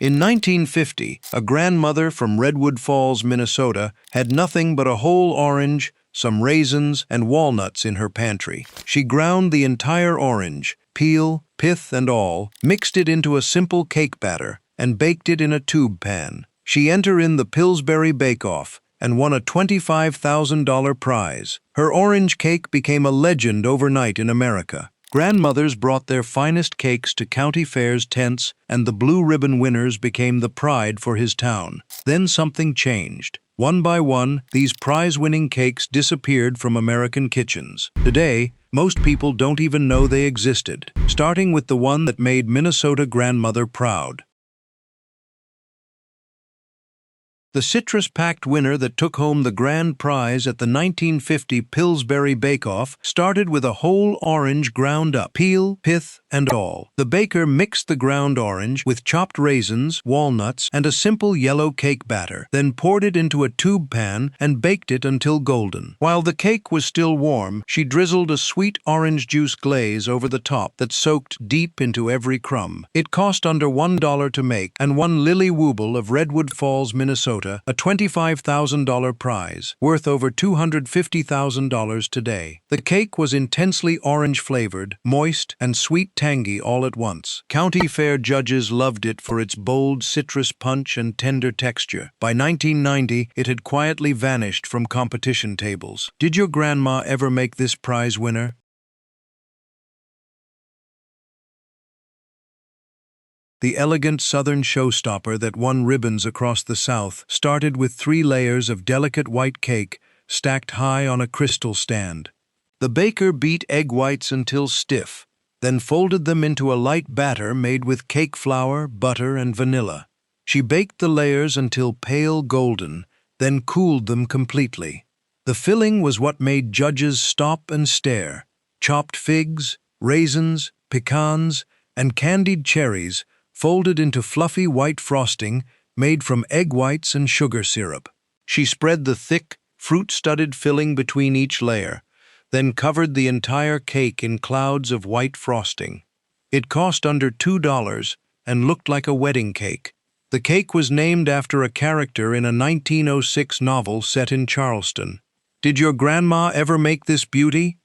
In 1950, a grandmother from Redwood Falls, Minnesota, had nothing but a whole orange, some raisins, and walnuts in her pantry. She ground the entire orange, peel, pith, and all, mixed it into a simple cake batter, and baked it in a tube pan. She entered in the Pillsbury Bake-Off and won a $25,000 prize. Her orange cake became a legend overnight in America. Grandmothers brought their finest cakes to county fairs' tents, and the blue ribbon winners became the pride for his town. Then something changed. One by one, these prize-winning cakes disappeared from American kitchens. Today, most people don't even know they existed, starting with the one that made Minnesota grandmother proud. The citrus-packed winner that took home the grand prize at the 1950 Pillsbury Bake-Off started with a whole orange ground up, peel, pith, and all. The baker mixed the ground orange with chopped raisins, walnuts, and a simple yellow cake batter, then poured it into a tube pan and baked it until golden. While the cake was still warm, she drizzled a sweet orange juice glaze over the top that soaked deep into every crumb. It cost under $1 to make, and won Lily Wooble of Redwood Falls, Minnesota, a $25,000 prize, worth over $250,000 today. The cake was intensely orange-flavored, moist, and sweet-tangy all at once. County fair judges loved it for its bold citrus punch and tender texture. By 1990, it had quietly vanished from competition tables. Did your grandma ever make this prize winner? The elegant Southern showstopper that won ribbons across the South started with 3 layers of delicate white cake stacked high on a crystal stand. The baker beat egg whites until stiff, then folded them into a light batter made with cake flour, butter, and vanilla. She baked the layers until pale golden, then cooled them completely. The filling was what made judges stop and stare. Chopped figs, raisins, pecans, and candied cherries folded into fluffy white frosting made from egg whites and sugar syrup. She spread the thick, fruit-studded filling between each layer, then covered the entire cake in clouds of white frosting. It cost under $2 and looked like a wedding cake. The cake was named after a character in a 1906 novel set in Charleston. Did your grandma ever make this beauty?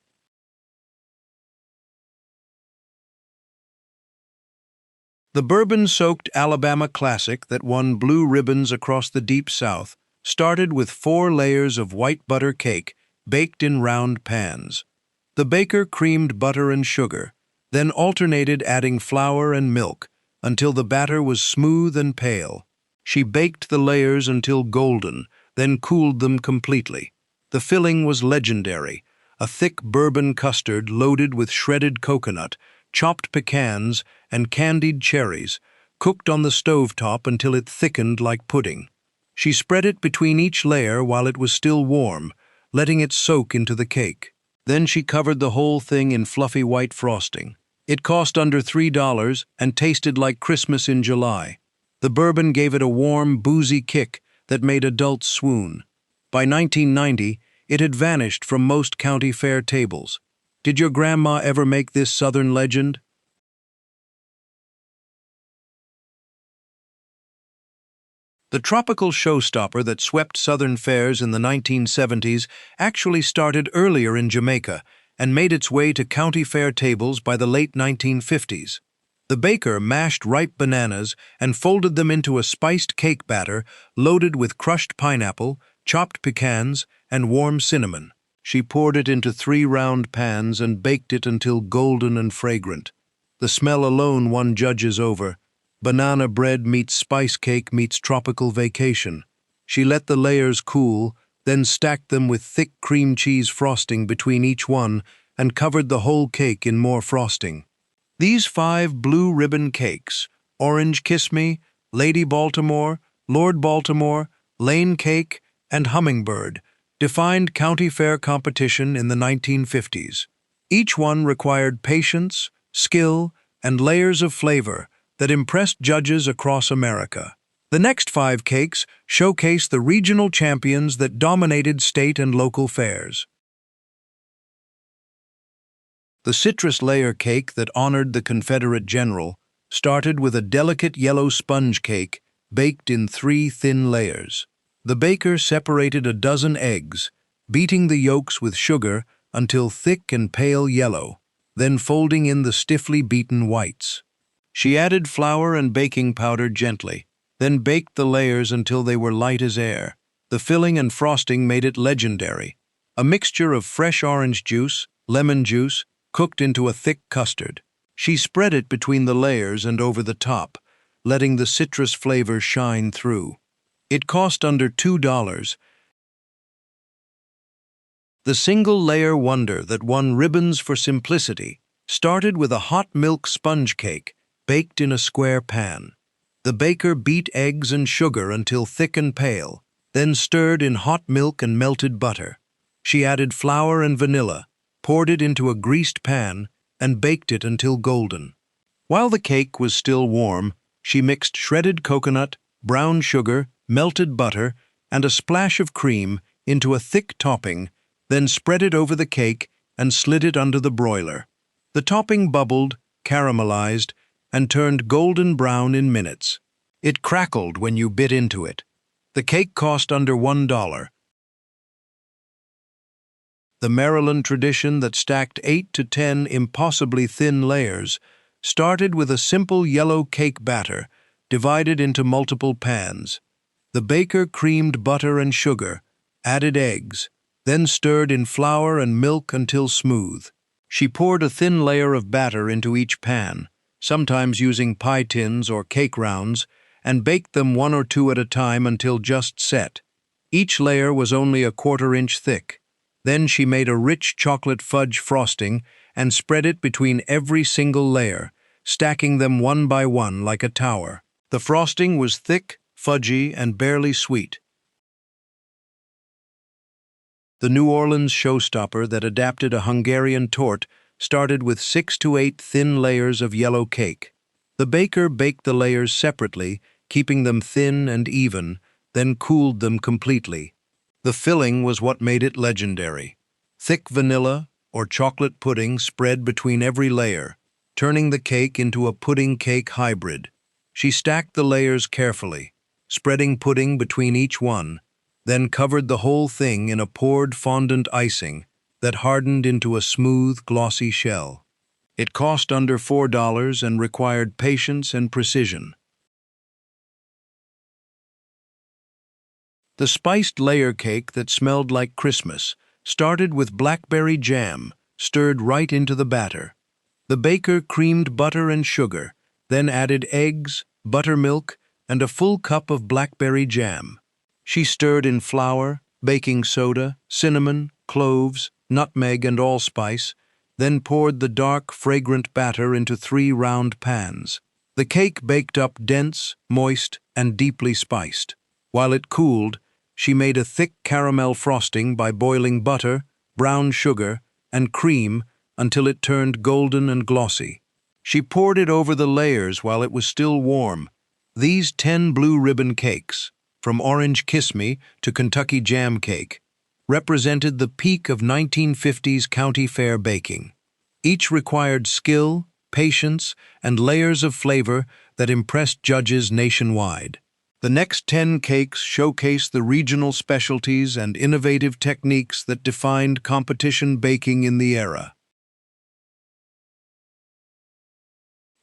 The bourbon-soaked Alabama classic that won blue ribbons across the Deep South started with 4 layers of white butter cake baked in round pans. The baker creamed butter and sugar, then alternated adding flour and milk until the batter was smooth and pale. She baked the layers until golden, then cooled them completely. The filling was legendary, a thick bourbon custard loaded with shredded coconut, chopped pecans, and candied cherries, cooked on the stovetop until it thickened like pudding. She spread it between each layer while it was still warm, letting it soak into the cake. Then she covered the whole thing in fluffy white frosting. It cost under $3 and tasted like Christmas in July. The bourbon gave it a warm, boozy kick that made adults swoon. By 1990, it had vanished from most county fair tables. Did your grandma ever make this Southern legend? The tropical showstopper that swept Southern fairs in the 1970s actually started earlier in Jamaica and made its way to county fair tables by the late 1950s. The baker mashed ripe bananas and folded them into a spiced cake batter loaded with crushed pineapple, chopped pecans, and warm cinnamon. She poured it into 3 round pans and baked it until golden and fragrant. The smell alone won judges over. Banana bread meets spice cake meets tropical vacation. She let the layers cool, then stacked them with thick cream cheese frosting between each one and covered the whole cake in more frosting. These 5 blue ribbon cakes, Orange Kiss Me, Lady Baltimore, Lord Baltimore, Lane Cake, and Hummingbird, defined county fair competition in the 1950s. Each one required patience, skill, and layers of flavor that impressed judges across America. The next 5 cakes showcase the regional champions that dominated state and local fairs. The citrus layer cake that honored the Confederate general started with a delicate yellow sponge cake baked in 3 thin layers. The baker separated a dozen eggs, beating the yolks with sugar until thick and pale yellow, then folding in the stiffly beaten whites. She added flour and baking powder gently, then baked the layers until they were light as air. The filling and frosting made it legendary, a mixture of fresh orange juice, lemon juice, cooked into a thick custard. She spread it between the layers and over the top, letting the citrus flavor shine through. It cost under $2. The single-layer wonder that won ribbons for simplicity started with a hot milk sponge cake baked in a square pan. The baker beat eggs and sugar until thick and pale, then stirred in hot milk and melted butter. She added flour and vanilla, poured it into a greased pan, and baked it until golden. While the cake was still warm, she mixed shredded coconut, brown sugar, melted butter, and a splash of cream into a thick topping, then spread it over the cake and slid it under the broiler. The topping bubbled, caramelized, and turned golden brown in minutes. It crackled when you bit into it. The cake cost under $1. The Maryland tradition that stacked 8 to 10 impossibly thin layers started with a simple yellow cake batter divided into multiple pans. The baker creamed butter and sugar, added eggs, then stirred in flour and milk until smooth. She poured a thin layer of batter into each pan, sometimes using pie tins or cake rounds, and baked them 1 or 2 at a time until just set. Each layer was only a 1/4 inch thick. Then she made a rich chocolate fudge frosting and spread it between every single layer, stacking them one by one like a tower. The frosting was thick, fudgy, and barely sweet. The New Orleans showstopper that adapted a Hungarian torte started with 6 to 8 thin layers of yellow cake. The baker baked the layers separately, keeping them thin and even, then cooled them completely. The filling was what made it legendary. Thick vanilla or chocolate pudding spread between every layer, turning the cake into a pudding cake hybrid. She stacked the layers carefully, spreading pudding between each one, then covered the whole thing in a poured fondant icing that hardened into a smooth, glossy shell. It cost under $4 and required patience and precision. The spiced layer cake that smelled like Christmas started with blackberry jam, stirred right into the batter. The baker creamed butter and sugar, then added eggs, buttermilk, and a full cup of blackberry jam. She stirred in flour, baking soda, cinnamon, cloves, nutmeg, and allspice, then poured the dark, fragrant batter into 3 round pans. The cake baked up dense, moist, and deeply spiced. While it cooled, she made a thick caramel frosting by boiling butter, brown sugar, and cream until it turned golden and glossy. She poured it over the layers while it was still warm. These 10 blue ribbon cakes, from Orange Kiss Me to Kentucky Jam Cake, represented the peak of 1950s county fair baking. Each required skill, patience, and layers of flavor that impressed judges nationwide. The next 10 cakes showcase the regional specialties and innovative techniques that defined competition baking in the era.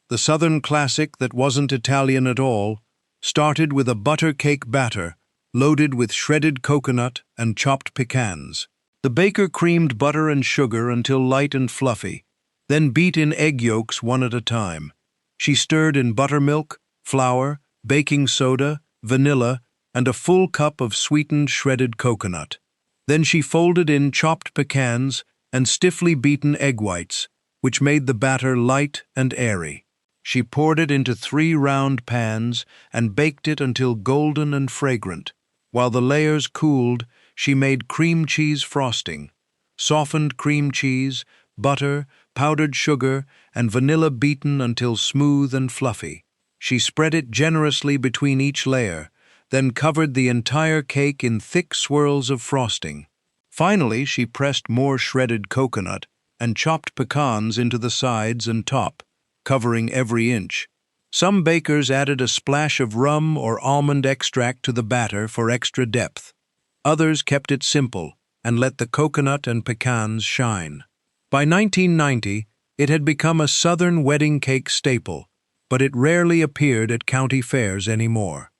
The Southern classic that wasn't Italian at all started with a butter cake batter loaded with shredded coconut and chopped pecans. The baker creamed butter and sugar until light and fluffy, then beat in egg yolks 1 at a time. She stirred in buttermilk, flour, baking soda, vanilla, and a full cup of sweetened shredded coconut. Then she folded in chopped pecans and stiffly beaten egg whites, which made the batter light and airy. She poured it into 3 round pans and baked it until golden and fragrant. While the layers cooled, she made cream cheese frosting. Softened cream cheese, butter, powdered sugar, and vanilla beaten until smooth and fluffy. She spread it generously between each layer, then covered the entire cake in thick swirls of frosting. Finally, she pressed more shredded coconut and chopped pecans into the sides and top, covering every inch. Some bakers added a splash of rum or almond extract to the batter for extra depth. Others kept it simple and let the coconut and pecans shine. By 1990, it had become a Southern wedding cake staple, but it rarely appeared at county fairs anymore.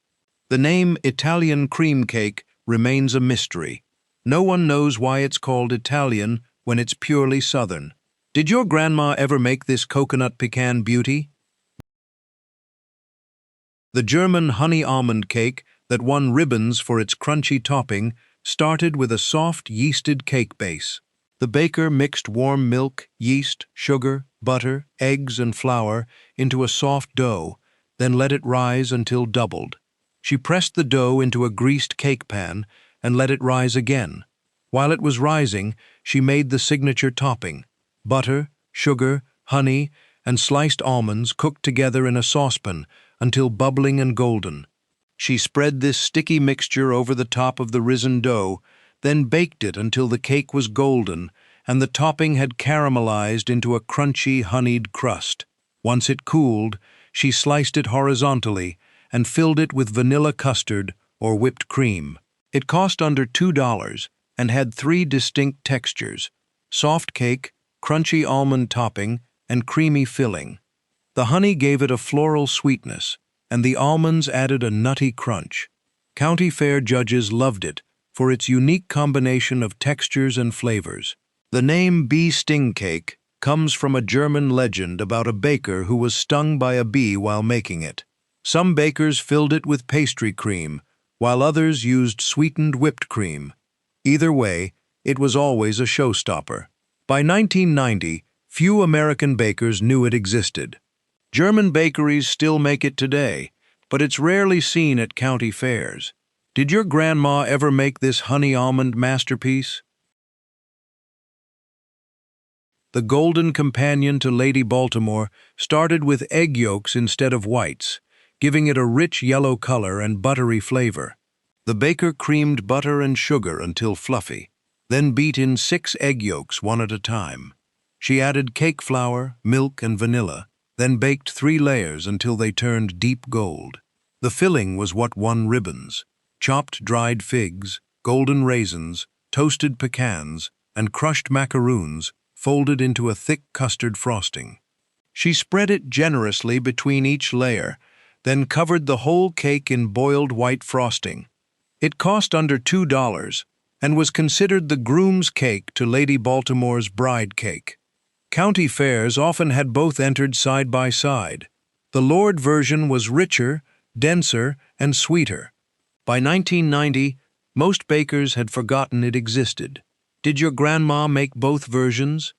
The name Italian cream cake remains a mystery. No one knows why it's called Italian when it's purely Southern. Did your grandma ever make this coconut pecan beauty? The German honey almond cake that won ribbons for its crunchy topping started with a soft yeasted cake base. The baker mixed warm milk, yeast, sugar, butter, eggs, and flour into a soft dough, then let it rise until doubled. She pressed the dough into a greased cake pan and let it rise again. While it was rising, she made the signature topping: butter, sugar, honey, and sliced almonds cooked together in a saucepan until bubbling and golden. She spread this sticky mixture over the top of the risen dough, then baked it until the cake was golden and the topping had caramelized into a crunchy, honeyed crust. Once it cooled, she sliced it horizontally and filled it with vanilla custard or whipped cream. It cost under $2 and had 3 distinct textures: soft cake, crunchy almond topping, and creamy filling. The honey gave it a floral sweetness, and the almonds added a nutty crunch. County fair judges loved it for its unique combination of textures and flavors. The name bee sting cake comes from a German legend about a baker who was stung by a bee while making it. Some bakers filled it with pastry cream, while others used sweetened whipped cream. Either way, it was always a showstopper. By 1990, few American bakers knew it existed. German bakeries still make it today, but it's rarely seen at county fairs. Did your grandma ever make this honey almond masterpiece? The golden companion to Lady Baltimore started with egg yolks instead of whites, giving it a rich yellow color and buttery flavor. The baker creamed butter and sugar until fluffy, then beat in 6 egg yolks one at a time. She added cake flour, milk, and vanilla, then baked 3 layers until they turned deep gold. The filling was what won ribbons: chopped dried figs, golden raisins, toasted pecans, and crushed macaroons folded into a thick custard frosting. She spread it generously between each layer, then covered the whole cake in boiled white frosting. It cost under $2 and was considered the groom's cake to Lady Baltimore's bride cake. County fairs often had both entered side by side. The Lord version was richer, denser, and sweeter. By 1990, most bakers had forgotten it existed. Did your grandma make both versions?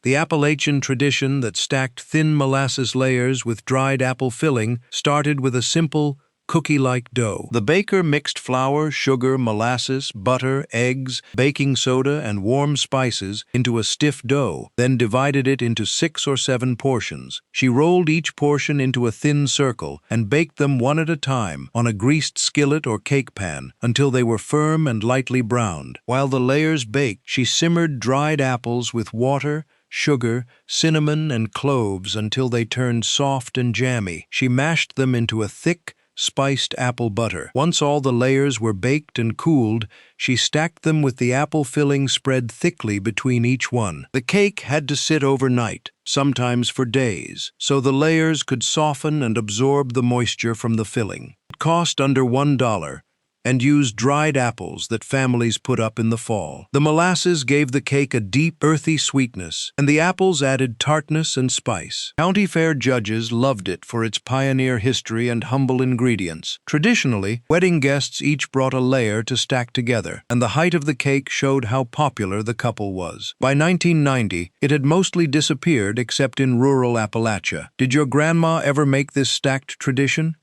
The Appalachian tradition that stacked thin molasses layers with dried apple filling started with a simple, cookie-like dough. The baker mixed flour, sugar, molasses, butter, eggs, baking soda, and warm spices into a stiff dough, then divided it into 6 or 7 portions. She rolled each portion into a thin circle and baked them one at a time on a greased skillet or cake pan until they were firm and lightly browned. While the layers baked, she simmered dried apples with water, sugar, cinnamon, and cloves until they turned soft and jammy. She mashed them into a thick, spiced apple butter. Once all the layers were baked and cooled, she stacked them with the apple filling spread thickly between each one. The cake had to sit overnight, sometimes for days, so the layers could soften and absorb the moisture from the filling. It cost under $1 and used dried apples that families put up in the fall. The molasses gave the cake a deep, earthy sweetness, and the apples added tartness and spice. County fair judges loved it for its pioneer history and humble ingredients. Traditionally, wedding guests each brought a layer to stack together, and the height of the cake showed how popular the couple was. By 1990, it had mostly disappeared except in rural Appalachia. Did your grandma ever make this stacked tradition?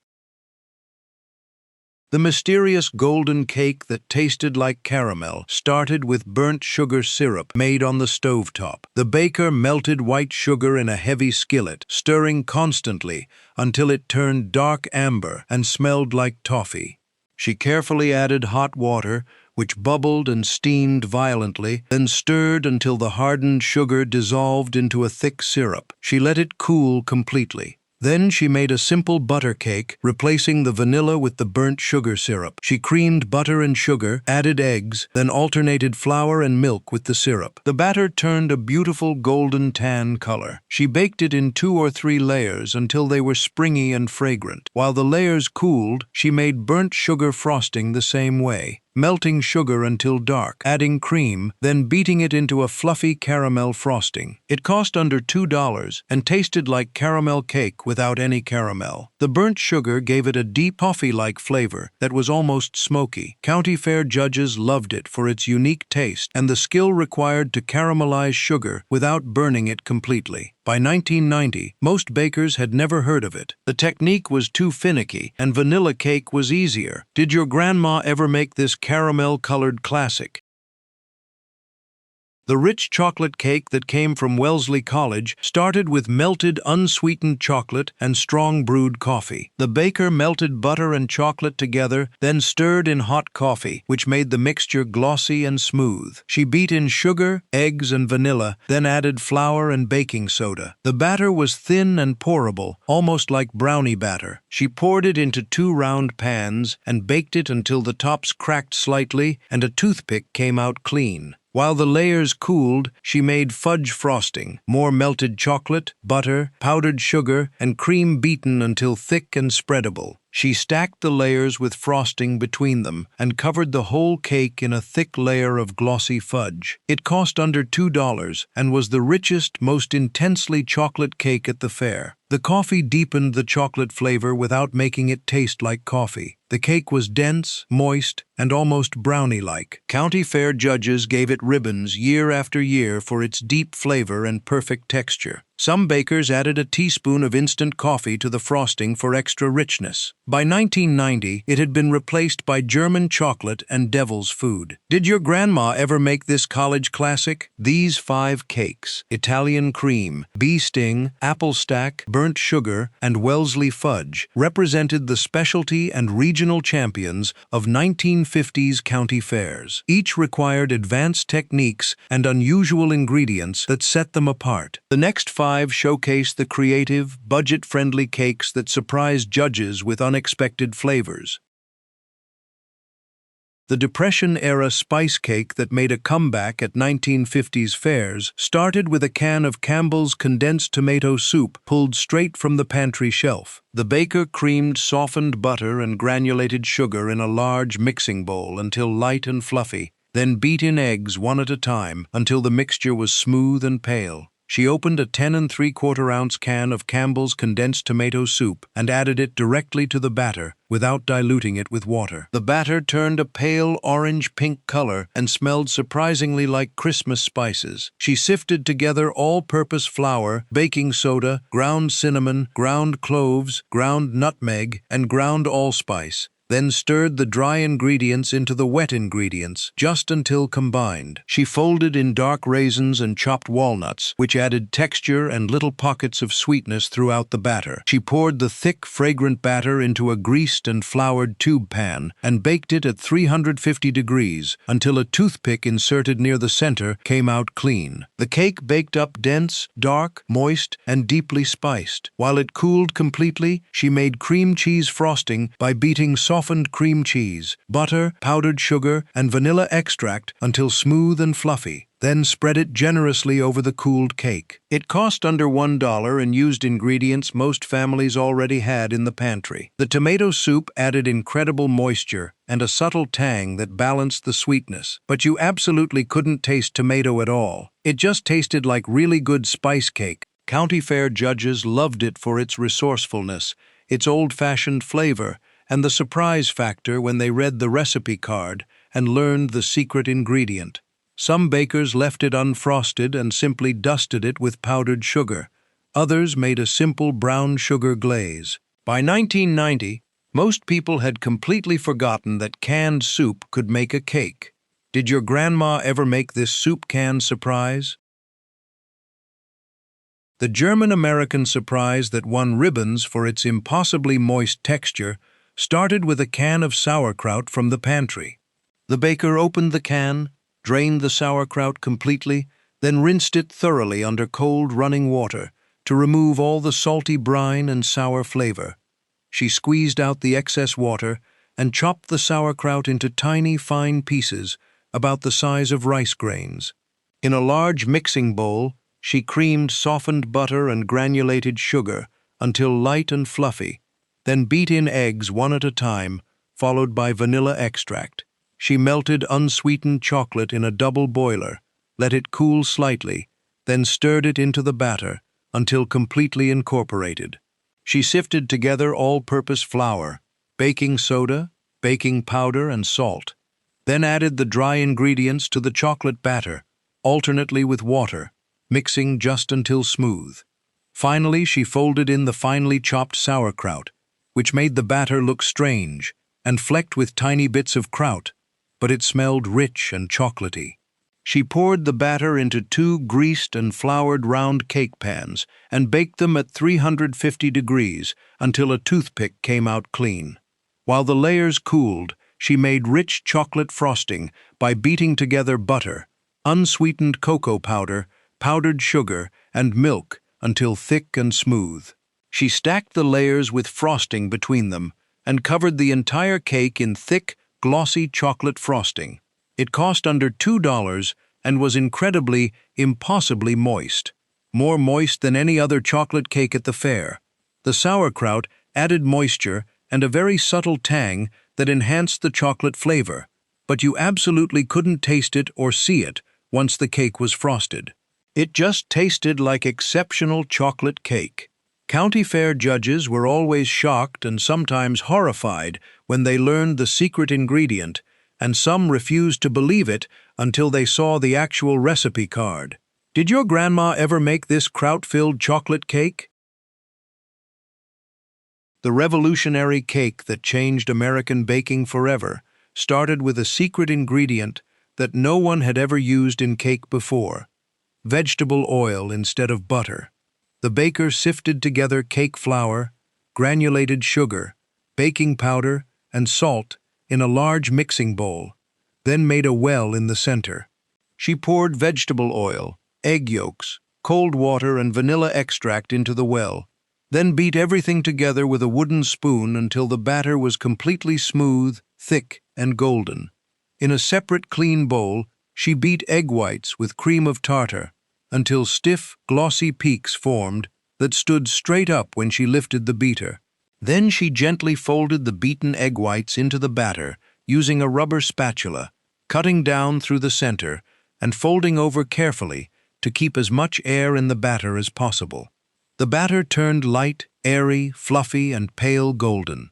The mysterious golden cake that tasted like caramel started with burnt sugar syrup made on the stovetop. The baker melted white sugar in a heavy skillet, stirring constantly until it turned dark amber and smelled like toffee. She carefully added hot water, which bubbled and steamed violently, then stirred until the hardened sugar dissolved into a thick syrup. She let it cool completely. Then she made a simple butter cake, replacing the vanilla with the burnt sugar syrup. She creamed butter and sugar, added eggs, then alternated flour and milk with the syrup. The batter turned a beautiful golden tan color. She baked it in 2 or 3 layers until they were springy and fragrant. While the layers cooled, she made burnt sugar frosting the same way, melting sugar until dark, adding cream, then beating it into a fluffy caramel frosting. It cost under $2 and tasted like caramel cake without any caramel. The burnt sugar gave it a deep coffee-like flavor that was almost smoky. County Fair judges loved it for its unique taste and the skill required to caramelize sugar without burning it completely. By 1990, most bakers had never heard of it. The technique was too finicky, and vanilla cake was easier. Did your grandma ever make this caramel-colored classic? The rich chocolate cake that came from Wellesley College started with melted unsweetened chocolate and strong brewed coffee. The baker melted butter and chocolate together, then stirred in hot coffee, which made the mixture glossy and smooth. She beat in sugar, eggs, and vanilla, then added flour and baking soda. The batter was thin and pourable, almost like brownie batter. She poured it into 2 round pans and baked it until the tops cracked slightly and a toothpick came out clean. While the layers cooled, she made fudge frosting, more melted chocolate, butter, powdered sugar, and cream beaten until thick and spreadable. She stacked the layers with frosting between them and covered the whole cake in a thick layer of glossy fudge. It cost under $2 and was the richest, most intensely chocolate cake at the fair. The coffee deepened the chocolate flavor without making it taste like coffee. The cake was dense, moist, and almost brownie-like. County Fair judges gave it ribbons year after year for its deep flavor and perfect texture. Some bakers added a teaspoon of instant coffee to the frosting for extra richness. By 1990, it had been replaced by German chocolate and devil's food. Did your grandma ever make this college classic? These 5 cakes, Italian cream, bee sting, apple stack, burnt sugar, and Wellesley fudge, represented the specialty and regional champions of 1950s county fairs. Each required advanced techniques and unusual ingredients that set them apart. The next 5 showcase the creative, budget-friendly cakes that surprised judges with unexpected flavors. The Depression-era spice cake that made a comeback at 1950s fairs started with a can of Campbell's condensed tomato soup pulled straight from the pantry shelf. The baker creamed softened butter and granulated sugar in a large mixing bowl until light and fluffy, then beat in eggs one at a time until the mixture was smooth and pale. She opened a 10 3/4 ounce can of Campbell's condensed tomato soup and added it directly to the batter without diluting it with water. The batter turned a pale orange-pink color and smelled surprisingly like Christmas spices. She sifted together all-purpose flour, baking soda, ground cinnamon, ground cloves, ground nutmeg, and ground allspice, then stirred the dry ingredients into the wet ingredients, just until combined. She folded in dark raisins and chopped walnuts, which added texture and little pockets of sweetness throughout the batter. She poured the thick, fragrant batter into a greased and floured tube pan and baked it at 350 degrees until a toothpick inserted near the center came out clean. The cake baked up dense, dark, moist, and deeply spiced. While it cooled completely, she made cream cheese frosting by beating softened cream cheese, butter, powdered sugar, and vanilla extract until smooth and fluffy. Then spread it generously over the cooled cake. It cost under $1 and used ingredients most families already had in the pantry. The tomato soup added incredible moisture and a subtle tang that balanced the sweetness, but you absolutely couldn't taste tomato at all. It just tasted like really good spice cake. County Fair judges loved it for its resourcefulness, its old-fashioned flavor, and the surprise factor when they read the recipe card and learned the secret ingredient. Some bakers left it unfrosted and simply dusted it with powdered sugar. Others made a simple brown sugar glaze. By 1990, most people had completely forgotten that canned soup could make a cake. Did your grandma ever make this soup can surprise? The German-American surprise that won ribbons for its impossibly moist texture started with a can of sauerkraut from the pantry. The baker opened the can, drained the sauerkraut completely, then rinsed it thoroughly under cold running water to remove all the salty brine and sour flavor. She squeezed out the excess water and chopped the sauerkraut into tiny, fine pieces about the size of rice grains. In a large mixing bowl, she creamed softened butter and granulated sugar until light and fluffy, then beat in eggs one at a time, followed by vanilla extract. She melted unsweetened chocolate in a double boiler, let it cool slightly, then stirred it into the batter until completely incorporated. She sifted together all-purpose flour, baking soda, baking powder, and salt, then added the dry ingredients to the chocolate batter, alternately with water, mixing just until smooth. Finally, she folded in the finely chopped sauerkraut, which made the batter look strange and flecked with tiny bits of kraut, but it smelled rich and chocolatey. She poured the batter into 2 greased and floured round cake pans and baked them at 350 degrees until a toothpick came out clean. While the layers cooled, she made rich chocolate frosting by beating together butter, unsweetened cocoa powder, powdered sugar, and milk until thick and smooth. She stacked the layers with frosting between them and covered the entire cake in thick, glossy chocolate frosting. It cost under $2 and was impossibly moist. More moist than any other chocolate cake at the fair. The sauerkraut added moisture and a very subtle tang that enhanced the chocolate flavor, but you absolutely couldn't taste it or see it once the cake was frosted. It just tasted like exceptional chocolate cake. County fair judges were always shocked and sometimes horrified when they learned the secret ingredient, and some refused to believe it until they saw the actual recipe card. Did your grandma ever make this kraut-filled chocolate cake? The revolutionary cake that changed American baking forever started with a secret ingredient that no one had ever used in cake before: vegetable oil instead of butter. The baker sifted together cake flour, granulated sugar, baking powder, and salt in a large mixing bowl, then made a well in the center. She poured vegetable oil, egg yolks, cold water, and vanilla extract into the well, then beat everything together with a wooden spoon until the batter was completely smooth, thick, and golden. In a separate clean bowl, she beat egg whites with cream of tartar until stiff, glossy peaks formed that stood straight up when she lifted the beater. Then she gently folded the beaten egg whites into the batter using a rubber spatula, cutting down through the center and folding over carefully to keep as much air in the batter as possible. The batter turned light, airy, fluffy, and pale golden.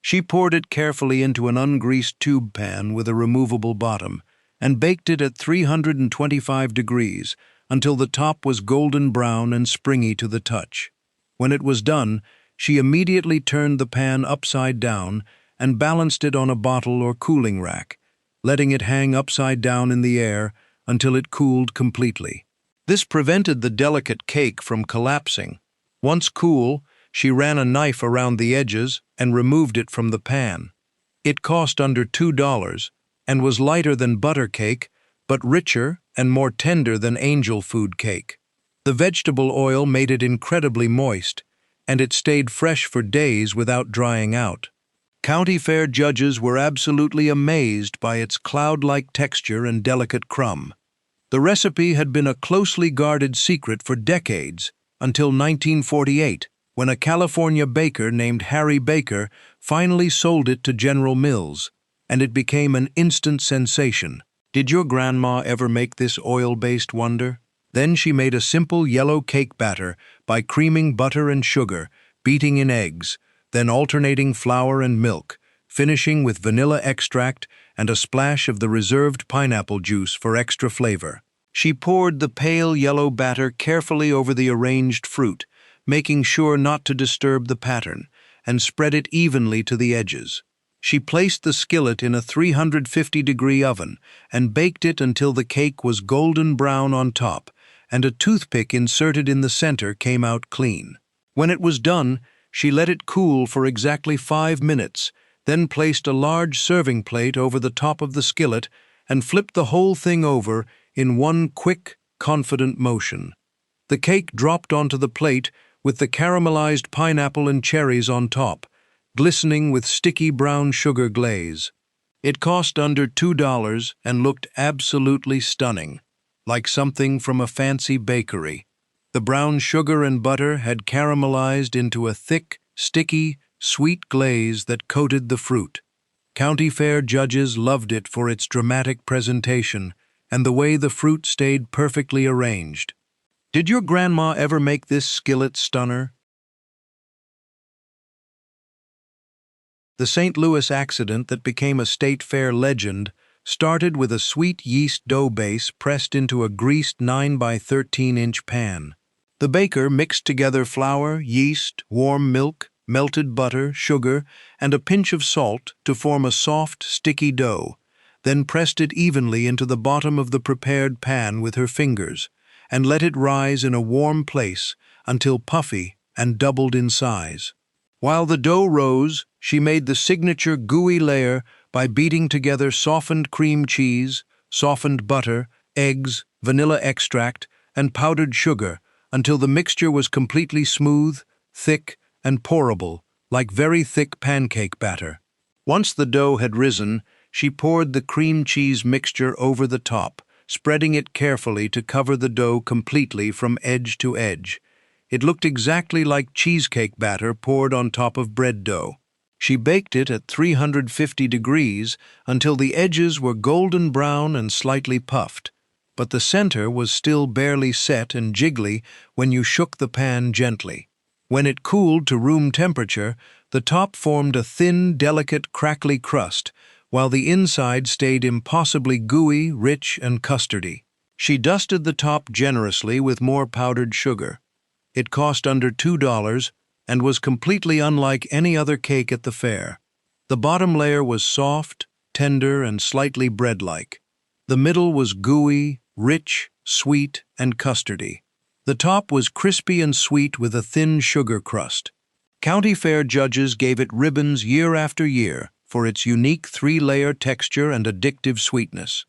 She poured it carefully into an ungreased tube pan with a removable bottom and baked it at 325 degrees until the top was golden brown and springy to the touch. When it was done, she immediately turned the pan upside down and balanced it on a bottle or cooling rack, letting it hang upside down in the air until it cooled completely. This prevented the delicate cake from collapsing. Once cool, she ran a knife around the edges and removed it from the pan. It cost under $2 and was lighter than butter cake, but richer and more tender than angel food cake. The vegetable oil made it incredibly moist, and it stayed fresh for days without drying out. County fair judges were absolutely amazed by its cloud-like texture and delicate crumb. The recipe had been a closely guarded secret for decades, until 1948, when a California baker named Harry Baker finally sold it to General Mills, and it became an instant sensation. Did your grandma ever make this oil-based wonder? Then she made a simple yellow cake batter by creaming butter and sugar, beating in eggs, then alternating flour and milk, finishing with vanilla extract and a splash of the reserved pineapple juice for extra flavor. She poured the pale yellow batter carefully over the arranged fruit, making sure not to disturb the pattern, and spread it evenly to the edges. She placed the skillet in a 350-degree oven and baked it until the cake was golden brown on top, and a toothpick inserted in the center came out clean. When it was done, she let it cool for exactly 5 minutes, then placed a large serving plate over the top of the skillet and flipped the whole thing over in one quick, confident motion. The cake dropped onto the plate with the caramelized pineapple and cherries on top, glistening with sticky brown sugar glaze. It cost under $2 and looked absolutely stunning, like something from a fancy bakery. The brown sugar and butter had caramelized into a thick, sticky, sweet glaze that coated the fruit. County Fair judges loved it for its dramatic presentation and the way the fruit stayed perfectly arranged. Did your grandma ever make this skillet stunner? The St. Louis accident that became a state fair legend started with a sweet yeast dough base pressed into a greased 9 by 13-inch pan. The baker mixed together flour, yeast, warm milk, melted butter, sugar, and a pinch of salt to form a soft, sticky dough, then pressed it evenly into the bottom of the prepared pan with her fingers, and let it rise in a warm place until puffy and doubled in size. While the dough rose, she made the signature gooey layer by beating together softened cream cheese, softened butter, eggs, vanilla extract, and powdered sugar until the mixture was completely smooth, thick, and pourable, like very thick pancake batter. Once the dough had risen, she poured the cream cheese mixture over the top, spreading it carefully to cover the dough completely from edge to edge. It looked exactly like cheesecake batter poured on top of bread dough. She baked it at 350 degrees until the edges were golden brown and slightly puffed, but the center was still barely set and jiggly when you shook the pan gently. When it cooled to room temperature, the top formed a thin, delicate, crackly crust, while the inside stayed impossibly gooey, rich, and custardy. She dusted the top generously with more powdered sugar. It cost under $2 and was completely unlike any other cake at the fair. The bottom layer was soft, tender, and slightly bread-like. The middle was gooey, rich, sweet, and custardy. The top was crispy and sweet with a thin sugar crust. County Fair judges gave it ribbons year after year for its unique 3-layer texture and addictive sweetness.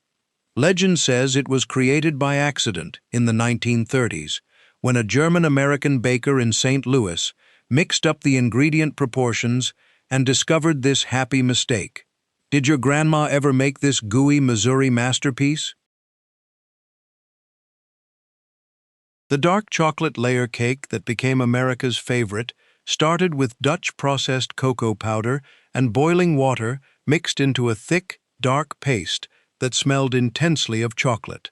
Legend says it was created by accident in the 1930s, when a German-American baker in St. Louis mixed up the ingredient proportions and discovered this happy mistake. Did your grandma ever make this gooey Missouri masterpiece? The dark chocolate layer cake that became America's favorite started with Dutch processed cocoa powder and boiling water mixed into a thick, dark paste that smelled intensely of chocolate.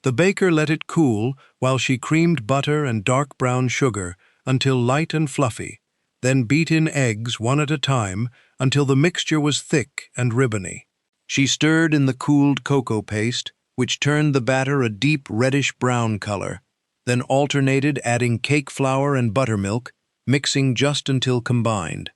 The baker let it cool while she creamed butter and dark brown sugar until light and fluffy, then beat in eggs one at a time until the mixture was thick and ribbony. She stirred in the cooled cocoa paste, which turned the batter a deep reddish-brown color, then alternated adding cake flour and buttermilk, mixing just until combined.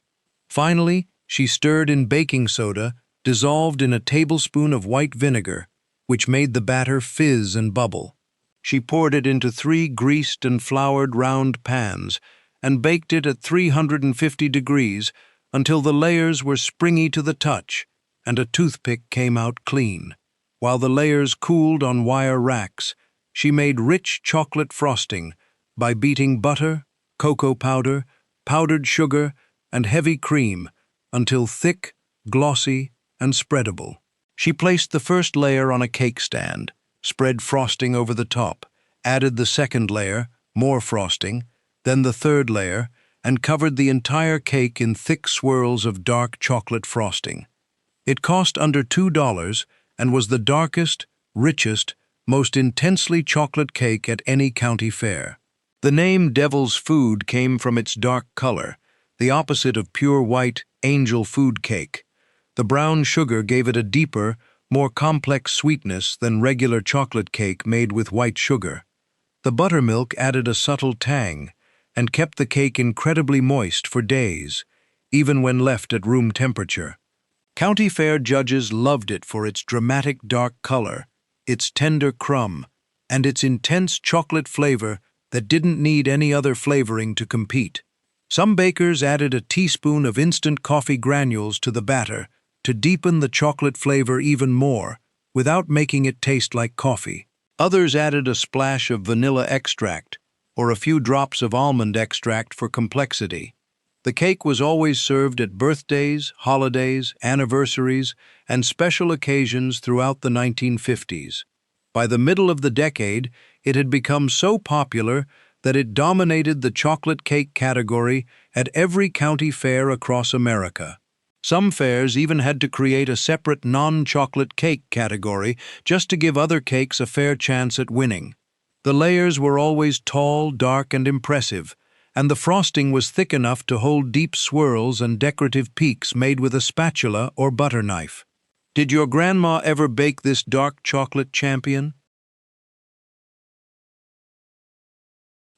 Finally, she stirred in baking soda, dissolved in a tablespoon of white vinegar, which made the batter fizz and bubble. She poured it into 3 greased and floured round pans and baked it at 350 degrees until the layers were springy to the touch and a toothpick came out clean. While the layers cooled on wire racks, she made rich chocolate frosting by beating butter, cocoa powder, powdered sugar, and heavy cream until thick, glossy, and spreadable. She placed the first layer on a cake stand, spread frosting over the top, added the second layer, more frosting, then the third layer, and covered the entire cake in thick swirls of dark chocolate frosting. It cost under $2 and was the darkest, richest, most intensely chocolate cake at any county fair. The name Devil's Food came from its dark color, the opposite of pure white angel food cake. The brown sugar gave it a deeper, more complex sweetness than regular chocolate cake made with white sugar. The buttermilk added a subtle tang and kept the cake incredibly moist for days, even when left at room temperature. County Fair judges loved it for its dramatic dark color, its tender crumb, and its intense chocolate flavor that didn't need any other flavoring to compete. Some bakers added a teaspoon of instant coffee granules to the batter to deepen the chocolate flavor even more, without making it taste like coffee. Others added a splash of vanilla extract or a few drops of almond extract for complexity. The cake was always served at birthdays, holidays, anniversaries, and special occasions throughout the 1950s. By the middle of the decade, it had become so popular that it dominated the chocolate cake category at every county fair across America. Some fairs even had to create a separate non-chocolate cake category just to give other cakes a fair chance at winning. The layers were always tall, dark, and impressive, and the frosting was thick enough to hold deep swirls and decorative peaks made with a spatula or butter knife. Did your grandma ever bake this dark chocolate champion?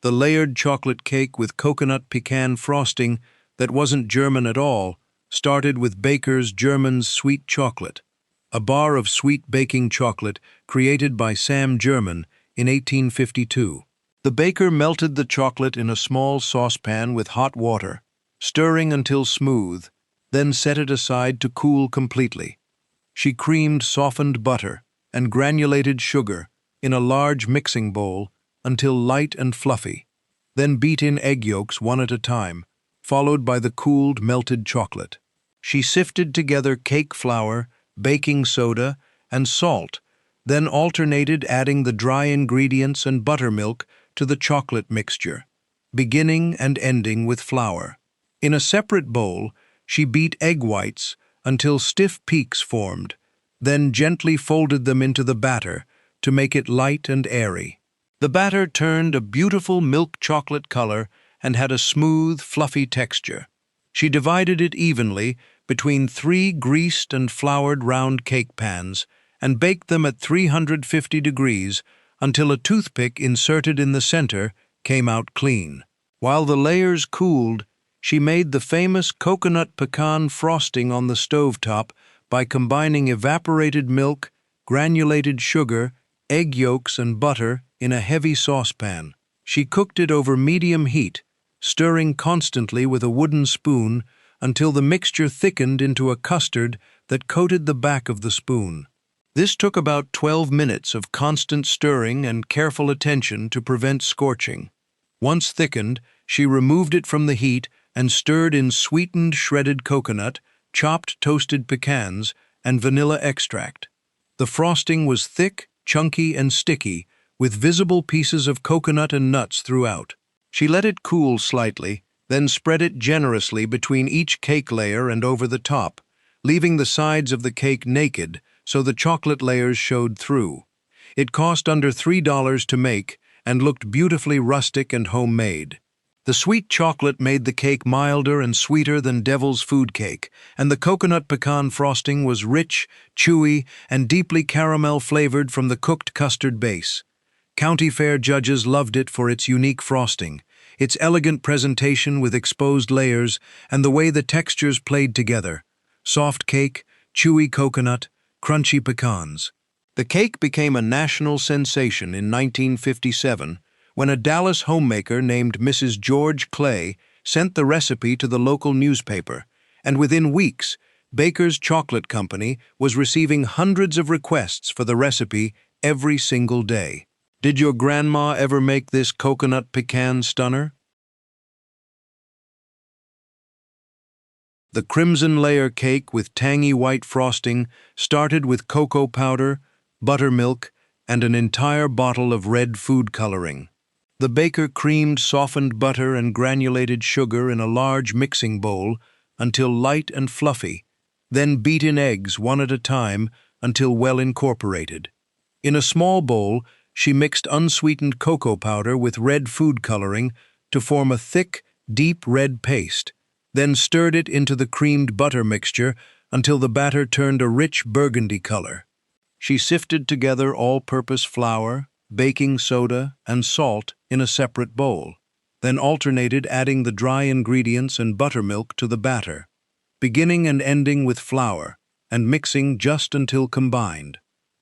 The layered chocolate cake with coconut pecan frosting that wasn't German at all started with Baker's German's Sweet Chocolate, a bar of sweet baking chocolate created by Sam German in 1852. The baker melted the chocolate in a small saucepan with hot water, stirring until smooth, then set it aside to cool completely. She creamed softened butter and granulated sugar in a large mixing bowl until light and fluffy, then beat in egg yolks one at a time, followed by the cooled melted chocolate. She sifted together cake flour, baking soda, and salt, then alternated adding the dry ingredients and buttermilk to the chocolate mixture, beginning and ending with flour. In a separate bowl, she beat egg whites until stiff peaks formed, then gently folded them into the batter to make it light and airy. The batter turned a beautiful milk chocolate color and had a smooth, fluffy texture. She divided it evenly between 3 greased and floured round cake pans and baked them at 350 degrees until a toothpick inserted in the center came out clean. While the layers cooled, she made the famous coconut pecan frosting on the stovetop by combining evaporated milk, granulated sugar, egg yolks, and butter in a heavy saucepan. She cooked it over medium heat, stirring constantly with a wooden spoon until the mixture thickened into a custard that coated the back of the spoon. This took about 12 minutes of constant stirring and careful attention to prevent scorching. Once thickened, she removed it from the heat and stirred in sweetened shredded coconut, chopped toasted pecans, and vanilla extract. The frosting was thick, chunky, and sticky, with visible pieces of coconut and nuts throughout. She let it cool slightly, then spread it generously between each cake layer and over the top, leaving the sides of the cake naked so the chocolate layers showed through. It cost under $3 to make and looked beautifully rustic and homemade. The sweet chocolate made the cake milder and sweeter than Devil's Food Cake, and the coconut pecan frosting was rich, chewy, and deeply caramel-flavored from the cooked custard base. County fair judges loved it for its unique frosting, its elegant presentation with exposed layers, and the way the textures played together. Soft cake, chewy coconut, crunchy pecans. The cake became a national sensation in 1957 when a Dallas homemaker named Mrs. George Clay sent the recipe to the local newspaper, and within weeks, Baker's Chocolate Company was receiving hundreds of requests for the recipe every single day. Did your grandma ever make this coconut pecan stunner? The crimson layer cake with tangy white frosting started with cocoa powder, buttermilk, and an entire bottle of red food coloring. The baker creamed softened butter and granulated sugar in a large mixing bowl until light and fluffy, then beat in eggs one at a time until well incorporated. In a small bowl, she mixed unsweetened cocoa powder with red food coloring to form a thick, deep red paste, then stirred it into the creamed butter mixture until the batter turned a rich burgundy color. She sifted together all-purpose flour, baking soda, and salt in a separate bowl, then alternated adding the dry ingredients and buttermilk to the batter, beginning and ending with flour, and mixing just until combined.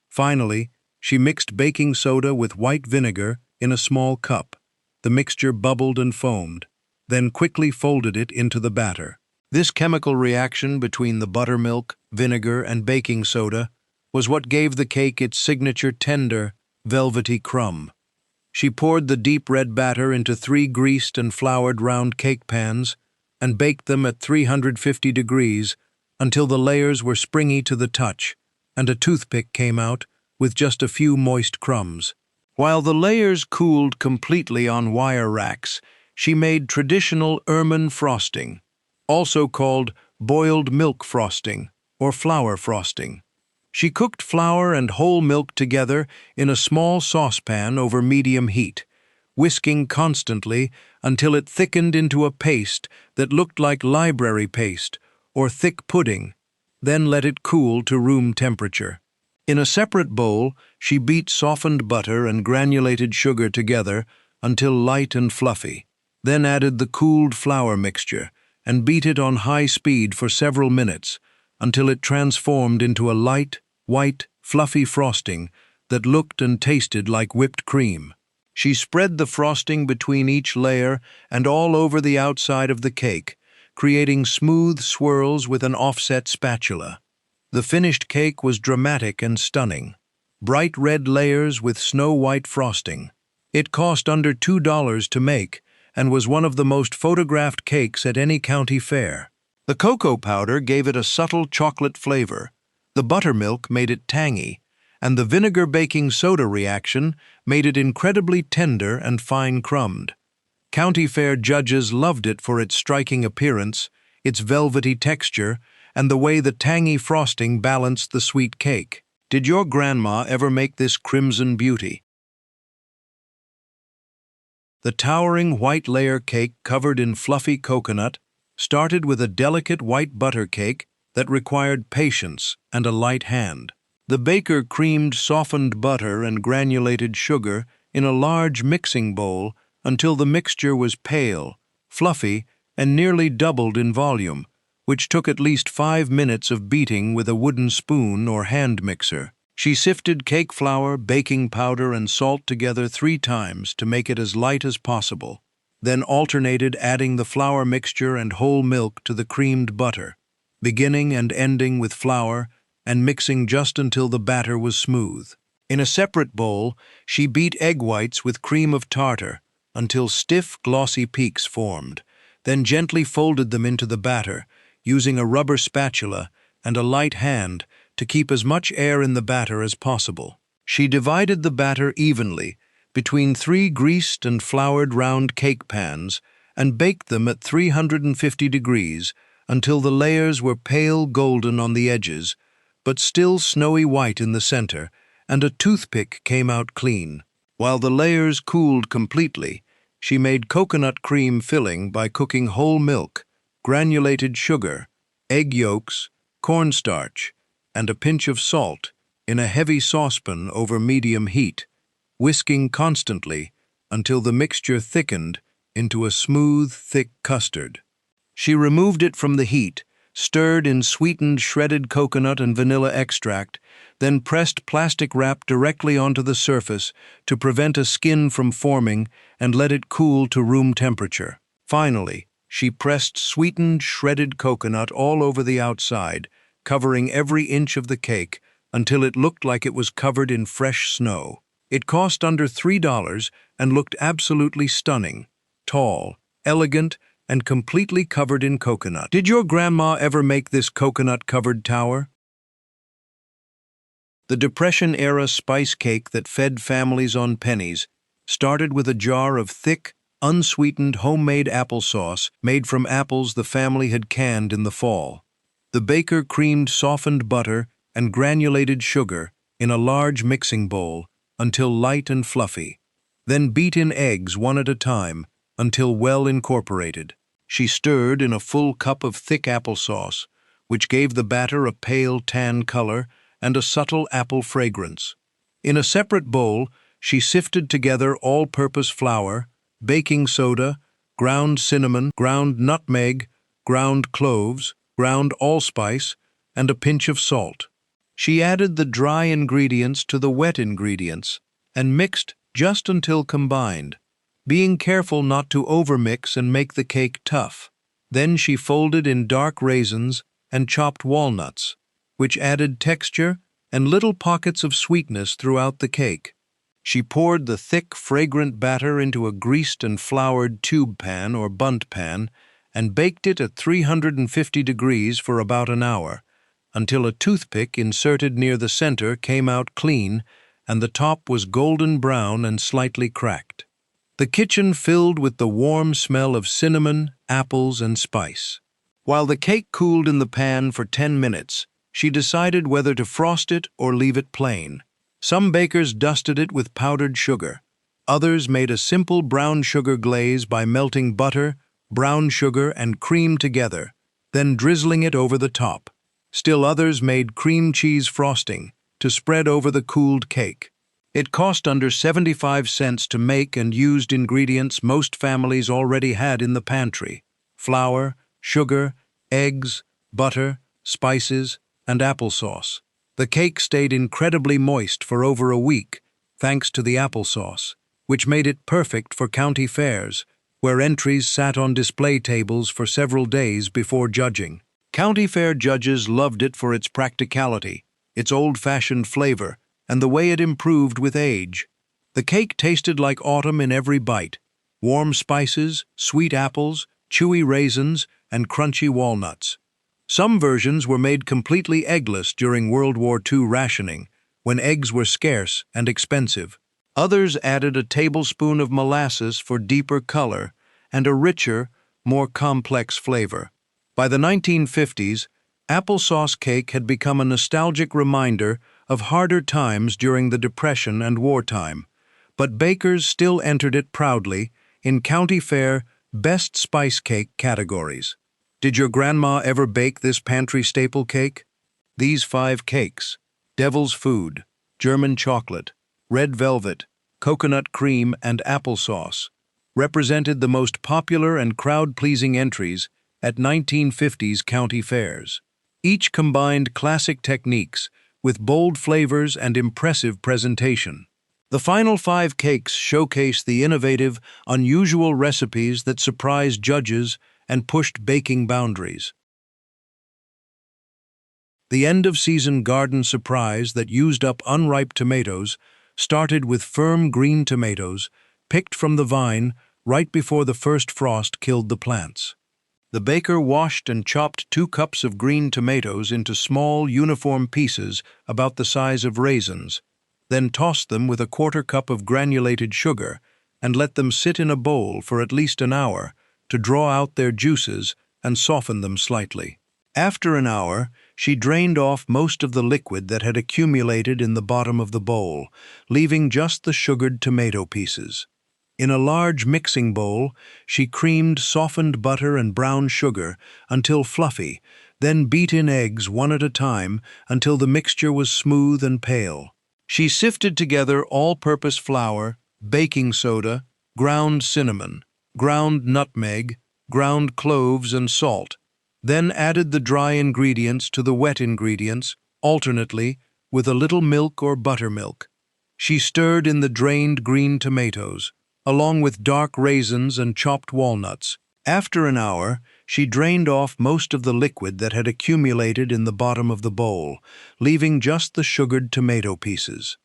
Finally, she mixed baking soda with white vinegar in a small cup. The mixture bubbled and foamed. then quickly folded it into the batter. This chemical reaction between the buttermilk, vinegar, and baking soda was what gave the cake its signature tender, velvety crumb. She poured the deep red batter into 3 greased and floured round cake pans and baked them at 350 degrees until the layers were springy to the touch and a toothpick came out with just a few moist crumbs. While the layers cooled completely on wire racks, she made traditional ermine frosting, also called boiled milk frosting or flour frosting. She cooked flour and whole milk together in a small saucepan over medium heat, whisking constantly until it thickened into a paste that looked like library paste or thick pudding, then let it cool to room temperature. In a separate bowl, she beat softened butter and granulated sugar together until light and fluffy, then added the cooled flour mixture and beat it on high speed for several minutes until it transformed into a light, white, fluffy frosting that looked and tasted like whipped cream. She spread the frosting between each layer and all over the outside of the cake, creating smooth swirls with an offset spatula. The finished cake was dramatic and stunning. Bright red layers with snow-white frosting. It cost under $2 to make and was one of the most photographed cakes at any county fair. The cocoa powder gave it a subtle chocolate flavor, the buttermilk made it tangy, and the vinegar baking soda reaction made it incredibly tender and fine-crumbed. County fair judges loved it for its striking appearance, its velvety texture, and the way the tangy frosting balanced the sweet cake. Did your grandma ever make this crimson beauty? The towering white layer cake covered in fluffy coconut started with a delicate white butter cake that required patience and a light hand. The baker creamed softened butter and granulated sugar in a large mixing bowl until the mixture was pale, fluffy, and nearly doubled in volume, which took at least 5 minutes of beating with a wooden spoon or hand mixer. She sifted cake flour, baking powder, and salt together 3 times to make it as light as possible, then alternated adding the flour mixture and whole milk to the creamed butter, beginning and ending with flour and mixing just until the batter was smooth. In a separate bowl, she beat egg whites with cream of tartar until stiff, glossy peaks formed, then gently folded them into the batter, using a rubber spatula and a light hand to keep as much air in the batter as possible. She divided the batter evenly between 3 greased and floured round cake pans and baked them at 350 degrees until the layers were pale golden on the edges, but still snowy white in the center, and a toothpick came out clean. While the layers cooled completely, she made coconut cream filling by cooking whole milk, granulated sugar, egg yolks, cornstarch, and a pinch of salt in a heavy saucepan over medium heat, whisking constantly until the mixture thickened into a smooth, thick custard. She removed it from the heat, stirred in sweetened shredded coconut and vanilla extract, then pressed plastic wrap directly onto the surface to prevent a skin from forming and let it cool to room temperature. Finally, she pressed sweetened shredded coconut all over the outside, covering every inch of the cake until it looked like it was covered in fresh snow. It cost under $3 and looked absolutely stunning, tall, elegant, and completely covered in coconut. Did your grandma ever make this coconut-covered tower? The Depression-era spice cake that fed families on pennies started with a jar of thick, unsweetened homemade applesauce made from apples the family had canned in the fall. The baker creamed softened butter and granulated sugar in a large mixing bowl until light and fluffy, then beat in eggs one at a time until well incorporated. She stirred in a full cup of thick applesauce, which gave the batter a pale tan color and a subtle apple fragrance. In a separate bowl, she sifted together all-purpose flour, baking soda, ground cinnamon, ground nutmeg, ground cloves, ground allspice, and a pinch of salt. She added the dry ingredients to the wet ingredients and mixed just until combined. being careful not to overmix and make the cake tough. Then she folded in dark raisins and chopped walnuts, which added texture and little pockets of sweetness throughout the cake. She poured the thick, fragrant batter into a greased and floured tube pan or bundt pan and baked it at 350 degrees for about an hour, until a toothpick inserted near the center came out clean and the top was golden brown and slightly cracked. The kitchen filled with the warm smell of cinnamon, apples, and spice. While the cake cooled in the pan for 10 minutes, she decided whether to frost it or leave it plain. Some bakers dusted it with powdered sugar. Others made a simple brown sugar glaze by melting butter, brown sugar, and cream together, then drizzling it over the top. Still others made cream cheese frosting to spread over the cooled cake. It cost under 75 cents to make and used ingredients most families already had in the pantry: flour, sugar, eggs, butter, spices, and applesauce. The cake stayed incredibly moist for over a week, thanks to the applesauce, which made it perfect for county fairs, where entries sat on display tables for several days before judging. County fair judges loved it for its practicality, its old-fashioned flavor, and the way it improved with age. The cake tasted like autumn in every bite: warm spices, sweet apples, chewy raisins, and crunchy walnuts. Some versions were made completely eggless during World War II rationing, when eggs were scarce and expensive. Others added a tablespoon of molasses for deeper color and a richer, more complex flavor. By the 1950s, applesauce cake had become a nostalgic reminder of harder times during the Depression and wartime, but bakers still entered it proudly in county fair best spice cake categories. Did your grandma ever bake this pantry staple cake? These 5 cakes: Devil's Food, German Chocolate, Red Velvet, Coconut Cream, and Applesauce, represented the most popular and crowd-pleasing entries at 1950s county fairs. Each combined classic techniques with bold flavors and impressive presentation. The final 5 cakes showcase the innovative, unusual recipes that surprised judges and pushed baking boundaries. The end-of-season garden surprise that used up unripe tomatoes started with firm green tomatoes picked from the vine right before the first frost killed the plants. The baker washed and chopped 2 cups of green tomatoes into small, uniform pieces about the size of raisins, then tossed them with a 1/4 cup of granulated sugar and let them sit in a bowl for at least an hour to draw out their juices and soften them slightly. After an hour, she drained off most of the liquid that had accumulated in the bottom of the bowl, leaving just the sugared tomato pieces. In a large mixing bowl, she creamed softened butter and brown sugar until fluffy, then beat in eggs one at a time until the mixture was smooth and pale. She sifted together all-purpose flour, baking soda, ground cinnamon, ground nutmeg, ground cloves, and salt, then added the dry ingredients to the wet ingredients, alternately, with a little milk or buttermilk. She stirred in the drained green tomatoes, along with dark raisins and chopped walnuts. After an hour, she drained off most of the liquid that had accumulated in the bottom of the bowl, leaving just the sugared tomato pieces.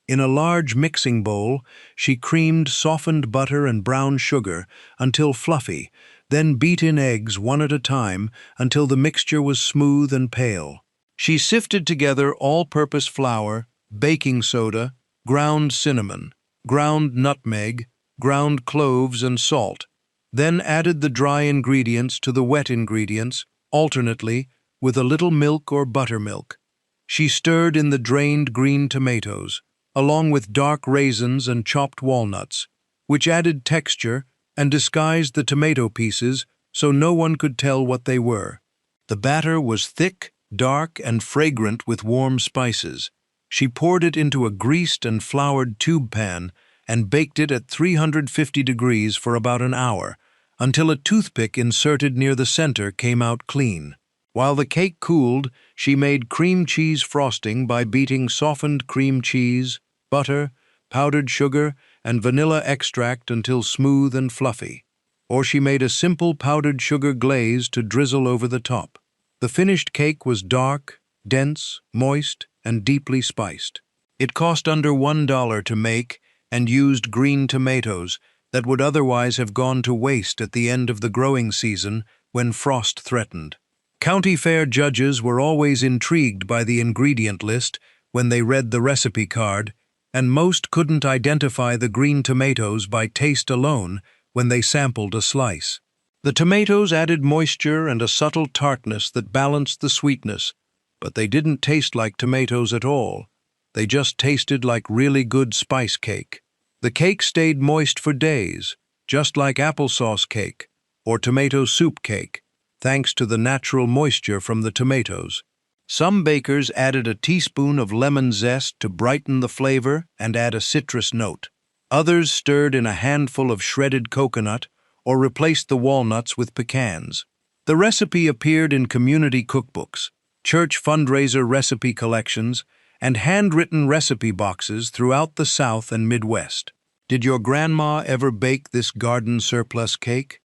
In a large mixing bowl, she creamed softened butter and brown sugar until fluffy, then beat in eggs one at a time until the mixture was smooth and pale. She sifted together all-purpose flour, baking soda, ground cinnamon, ground nutmeg, ground cloves, and salt, then added the dry ingredients to the wet ingredients, alternately, with a little milk or buttermilk. She stirred in the drained green tomatoes, along with dark raisins and chopped walnuts, which added texture and disguised the tomato pieces so no one could tell what they were. The batter was thick, dark, and fragrant with warm spices. She poured it into a greased and floured tube pan and baked it at 350 degrees for about an hour, until a toothpick inserted near the center came out clean. While the cake cooled, she made cream cheese frosting by beating softened cream cheese, butter, powdered sugar, and vanilla extract until smooth and fluffy. Or she made a simple powdered sugar glaze to drizzle over the top. The finished cake was dark, dense, moist, and deeply spiced. It cost under $1 to make and used green tomatoes that would otherwise have gone to waste at the end of the growing season when frost threatened. County fair judges were always intrigued by the ingredient list when they read the recipe card, and most couldn't identify the green tomatoes by taste alone when they sampled a slice. The tomatoes added moisture and a subtle tartness that balanced the sweetness, but they didn't taste like tomatoes at all. They just tasted like really good spice cake. The cake stayed moist for days, just like applesauce cake or tomato soup cake, thanks to the natural moisture from the tomatoes. Some bakers added a teaspoon of lemon zest to brighten the flavor and add a citrus note. Others stirred in a handful of shredded coconut or replaced the walnuts with pecans. The recipe appeared in community cookbooks, church fundraiser recipe collections, and handwritten recipe boxes throughout the South and Midwest. Did your grandma ever bake this garden surplus cake?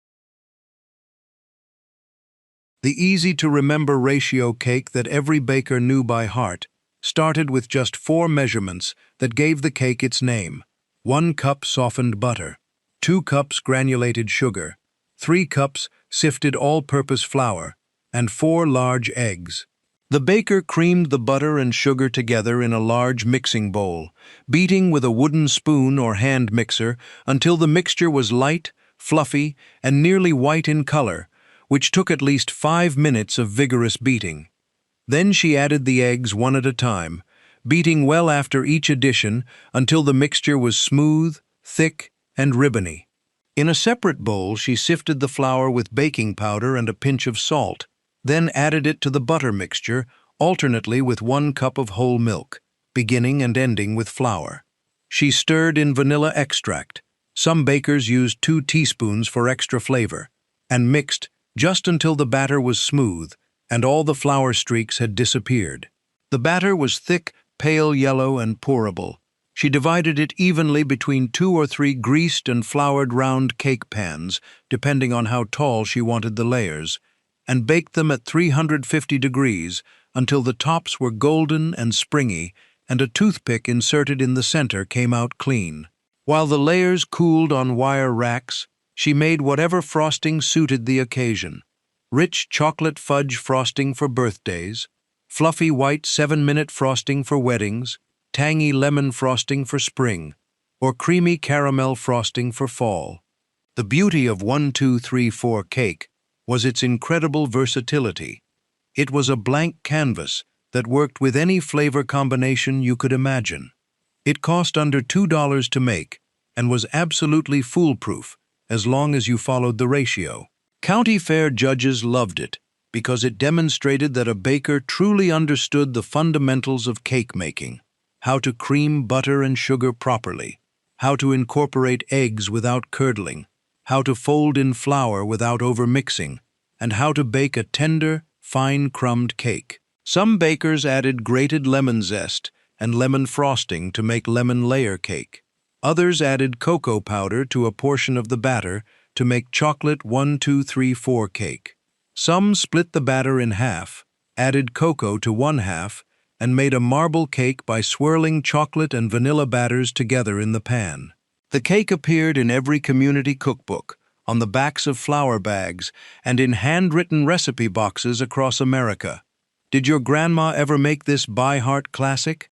The easy-to-remember ratio cake that every baker knew by heart started with just 4 measurements that gave the cake its name: 1 cup softened butter, 2 cups granulated sugar, 3 cups sifted all-purpose flour, and 4 large eggs. The baker creamed the butter and sugar together in a large mixing bowl, beating with a wooden spoon or hand mixer until the mixture was light, fluffy, and nearly white in color, which took at least 5 minutes of vigorous beating. Then she added the eggs one at a time, beating well after each addition until the mixture was smooth, thick, and ribbony. In a separate bowl, she sifted the flour with baking powder and a pinch of salt, then added it to the butter mixture, alternately with 1 cup of whole milk, beginning and ending with flour. She stirred in vanilla extract. Some bakers used 2 teaspoons for extra flavor, and mixed just until the batter was smooth and all the flour streaks had disappeared. The batter was thick, pale yellow, and pourable. She divided it evenly between 2 or 3 greased and floured round cake pans, depending on how tall she wanted the layers, and baked them at 350 degrees until the tops were golden and springy and a toothpick inserted in the center came out clean. While the layers cooled on wire racks, she made whatever frosting suited the occasion: rich chocolate fudge frosting for birthdays, fluffy white 7-minute frosting for weddings, tangy lemon frosting for spring, or creamy caramel frosting for fall. The beauty of 1, 2, 3, 4 cake was its incredible versatility. It was a blank canvas that worked with any flavor combination you could imagine. It cost under $2 to make and was absolutely foolproof as long as you followed the ratio. County fair judges loved it because it demonstrated that a baker truly understood the fundamentals of cake making: how to cream butter and sugar properly, how to incorporate eggs without curdling, how to fold in flour without overmixing, and how to bake a tender, fine-crumbed cake. Some bakers added grated lemon zest and lemon frosting to make lemon layer cake. Others added cocoa powder to a portion of the batter to make chocolate 1, 2, 3, 4 cake. Some split the batter in half, added cocoa to 1/2, and made a marble cake by swirling chocolate and vanilla batters together in the pan. The cake appeared in every community cookbook, on the backs of flour bags, and in handwritten recipe boxes across America. Did your grandma ever make this by-heart classic?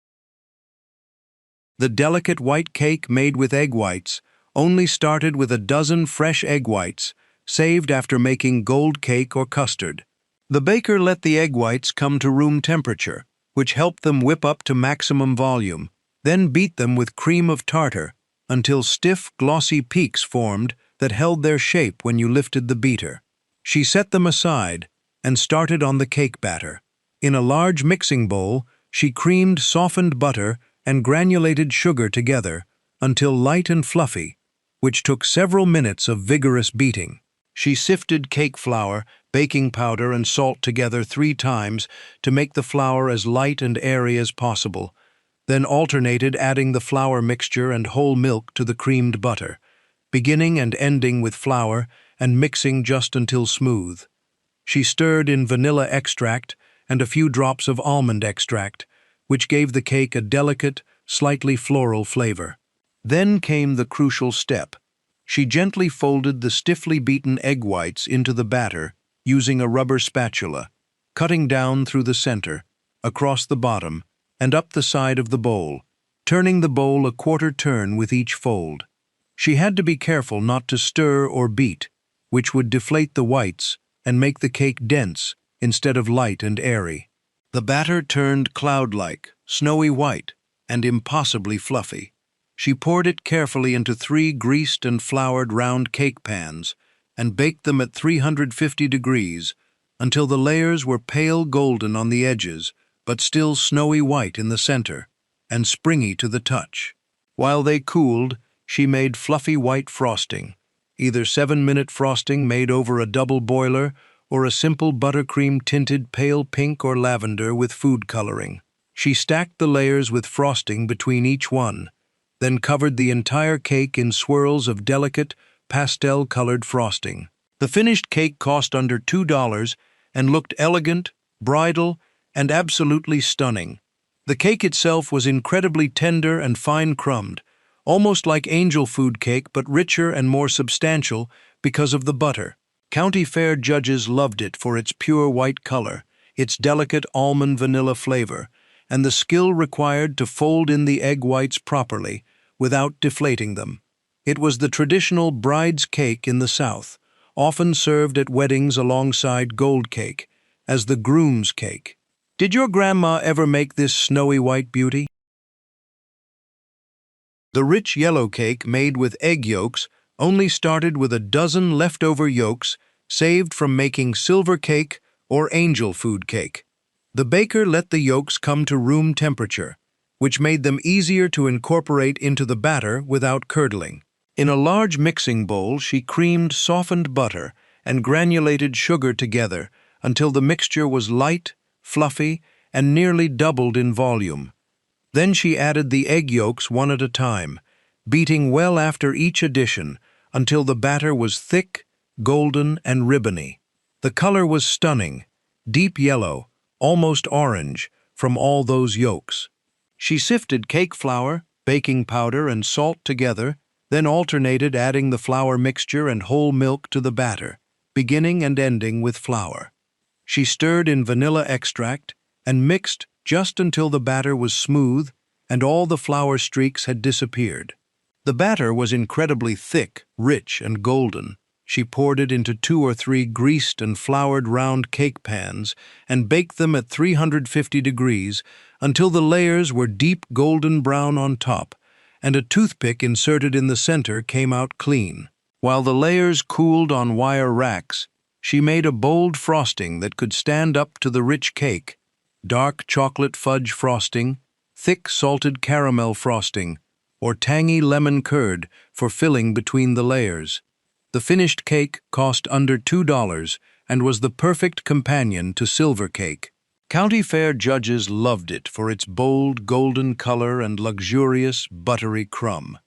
The delicate white cake made with egg whites only started with a dozen fresh egg whites, saved after making gold cake or custard. The baker let the egg whites come to room temperature, which helped them whip up to maximum volume, then beat them with cream of tartar until stiff, glossy peaks formed that held their shape when you lifted the beater. She set them aside and started on the cake batter. In a large mixing bowl, she creamed softened butter and granulated sugar together until light and fluffy, which took several minutes of vigorous beating. She sifted cake flour, baking powder, and salt together 3 times to make the flour as light and airy as possible, then alternated adding the flour mixture and whole milk to the creamed butter, beginning and ending with flour and mixing just until smooth. She stirred in vanilla extract and a few drops of almond extract, which gave the cake a delicate, slightly floral flavor. Then came the crucial step. She gently folded the stiffly beaten egg whites into the batter using a rubber spatula, cutting down through the center, across the bottom, and up the side of the bowl, turning the bowl a quarter turn with each fold. She had to be careful not to stir or beat, which would deflate the whites and make the cake dense instead of light and airy. The batter turned cloud-like, snowy white, and impossibly fluffy. She poured it carefully into 3 greased and floured round cake pans and baked them at 350 degrees until the layers were pale golden on the edges but still snowy white in the center and springy to the touch. While they cooled, she made fluffy white frosting, either 7-minute frosting made over a double boiler or a simple buttercream tinted pale pink or lavender with food coloring. She stacked the layers with frosting between each one, then covered the entire cake in swirls of delicate, pastel-colored frosting. The finished cake cost under $2 and looked elegant, bridal, and absolutely stunning. The cake itself was incredibly tender and fine-crumbed, almost like angel food cake but richer and more substantial because of the butter. County Fair judges loved it for its pure white color, its delicate almond vanilla flavor, and the skill required to fold in the egg whites properly without deflating them. It was the traditional bride's cake in the South, often served at weddings alongside gold cake, as the groom's cake. Did your grandma ever make this snowy white beauty? The rich yellow cake made with egg yolks only started with a dozen leftover yolks saved from making silver cake or angel food cake. The baker let the yolks come to room temperature, which made them easier to incorporate into the batter without curdling. In a large mixing bowl, she creamed softened butter and granulated sugar together until the mixture was light, fluffy, and nearly doubled in volume. Then she added the egg yolks one at a time, beating well after each addition until the batter was thick, golden, and ribbony. The color was stunning, deep yellow, almost orange, from all those yolks. She sifted cake flour, baking powder, and salt together, then alternated adding the flour mixture and whole milk to the batter, beginning and ending with flour. She stirred in vanilla extract and mixed just until the batter was smooth and all the flour streaks had disappeared. The batter was incredibly thick, rich, and golden. She poured it into 2 or 3 greased and floured round cake pans and baked them at 350 degrees until the layers were deep golden brown on top and a toothpick inserted in the center came out clean. While the layers cooled on wire racks, she made a bold frosting that could stand up to the rich cake, dark chocolate fudge frosting, thick salted caramel frosting, or tangy lemon curd for filling between the layers. The finished cake cost under $2 and was the perfect companion to silver cake. County Fair judges loved it for its bold golden color and luxurious buttery crumb.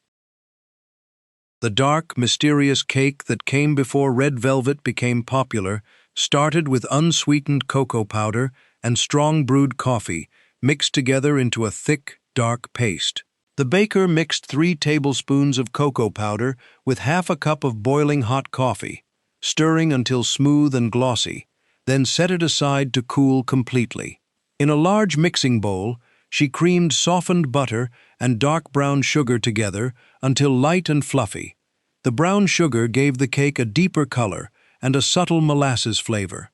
The dark, mysterious cake that came before red velvet became popular started with unsweetened cocoa powder and strong brewed coffee mixed together into a thick, dark paste. The baker mixed 3 tablespoons of cocoa powder with half a cup of boiling hot coffee, stirring until smooth and glossy, then set it aside to cool completely. In a large mixing bowl, she creamed softened butter and dark brown sugar together until light and fluffy. The brown sugar gave the cake a deeper color and a subtle molasses flavor.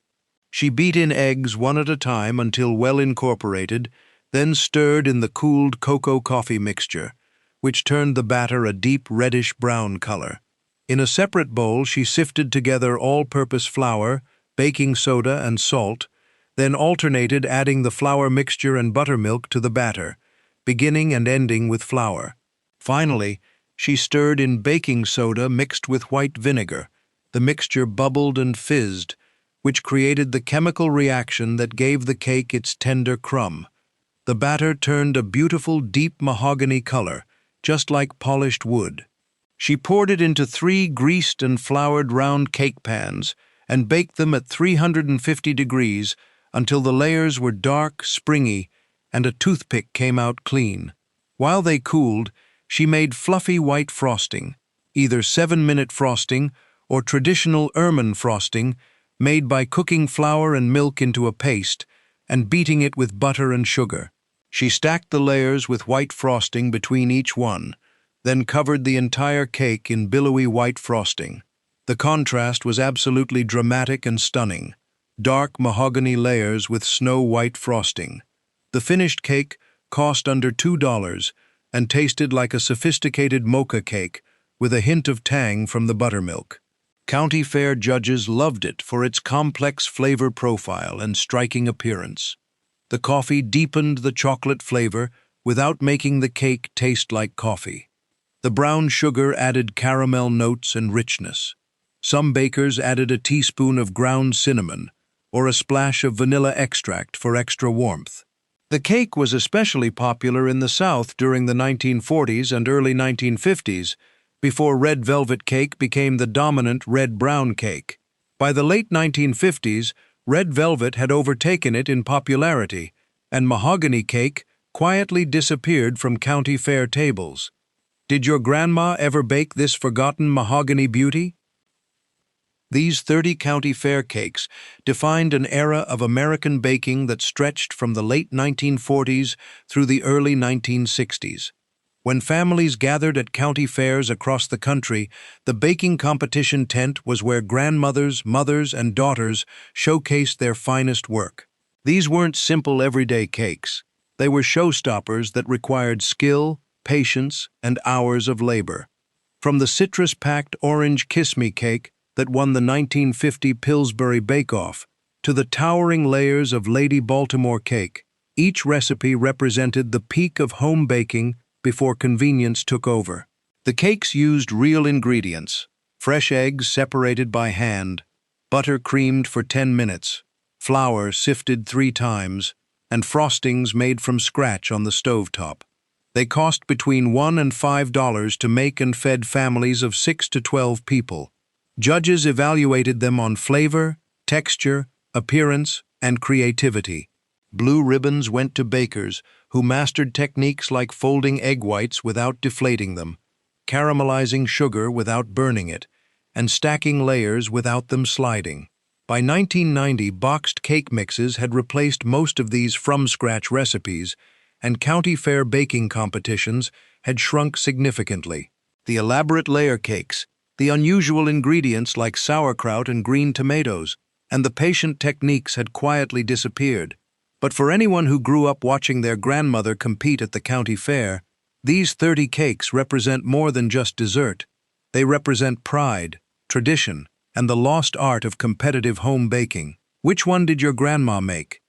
She beat in eggs one at a time until well incorporated, then stirred in the cooled cocoa coffee mixture, which turned the batter a deep reddish-brown color. In a separate bowl, she sifted together all-purpose flour, baking soda, and salt, then alternated adding the flour mixture and buttermilk to the batter, beginning and ending with flour. Finally, she stirred in baking soda mixed with white vinegar. The mixture bubbled and fizzed, which created the chemical reaction that gave the cake its tender crumb. The batter turned a beautiful deep mahogany color, just like polished wood. She poured it into 3 greased and floured round cake pans and baked them at 350 degrees until the layers were dark, springy, and a toothpick came out clean. While they cooled, she made fluffy white frosting, either 7-minute frosting or traditional ermine frosting, made by cooking flour and milk into a paste and beating it with butter and sugar. She stacked the layers with white frosting between each one, then covered the entire cake in billowy white frosting. The contrast was absolutely dramatic and stunning. Dark mahogany layers with snow-white frosting. The finished cake cost under $2 and tasted like a sophisticated mocha cake with a hint of tang from the buttermilk. County Fair judges loved it for its complex flavor profile and striking appearance. The coffee deepened the chocolate flavor without making the cake taste like coffee. The brown sugar added caramel notes and richness. Some bakers added a teaspoon of ground cinnamon or a splash of vanilla extract for extra warmth. The cake was especially popular in the South during the 1940s and early 1950s, before red velvet cake became the dominant red-brown cake. By the late 1950s, red velvet had overtaken it in popularity, and mahogany cake quietly disappeared from county fair tables. Did your grandma ever bake this forgotten mahogany beauty? These 30 county fair cakes defined an era of American baking that stretched from the late 1940s through the early 1960s. When families gathered at county fairs across the country, the baking competition tent was where grandmothers, mothers, and daughters showcased their finest work. These weren't simple everyday cakes. They were showstoppers that required skill, patience, and hours of labor. From the citrus-packed orange Kiss-Me cake that won the 1950 Pillsbury Bake-Off to the towering layers of Lady Baltimore cake, each recipe represented the peak of home baking before convenience took over. The cakes used real ingredients: fresh eggs separated by hand, butter creamed for 10 minutes, flour sifted 3 times, and frostings made from scratch on the stovetop. They cost between $1 and $5 to make and fed families of 6 to 12 people. Judges evaluated them on flavor, texture, appearance, and creativity. Blue ribbons went to bakers who mastered techniques like folding egg whites without deflating them, caramelizing sugar without burning it, and stacking layers without them sliding. By 1990, boxed cake mixes had replaced most of these from-scratch recipes, and county fair baking competitions had shrunk significantly. The elaborate layer cakes, the unusual ingredients like sauerkraut and green tomatoes, and the patient techniques had quietly disappeared. But for anyone who grew up watching their grandmother compete at the county fair, these 30 cakes represent more than just dessert. They represent pride, tradition, and the lost art of competitive home baking. Which one did your grandma make?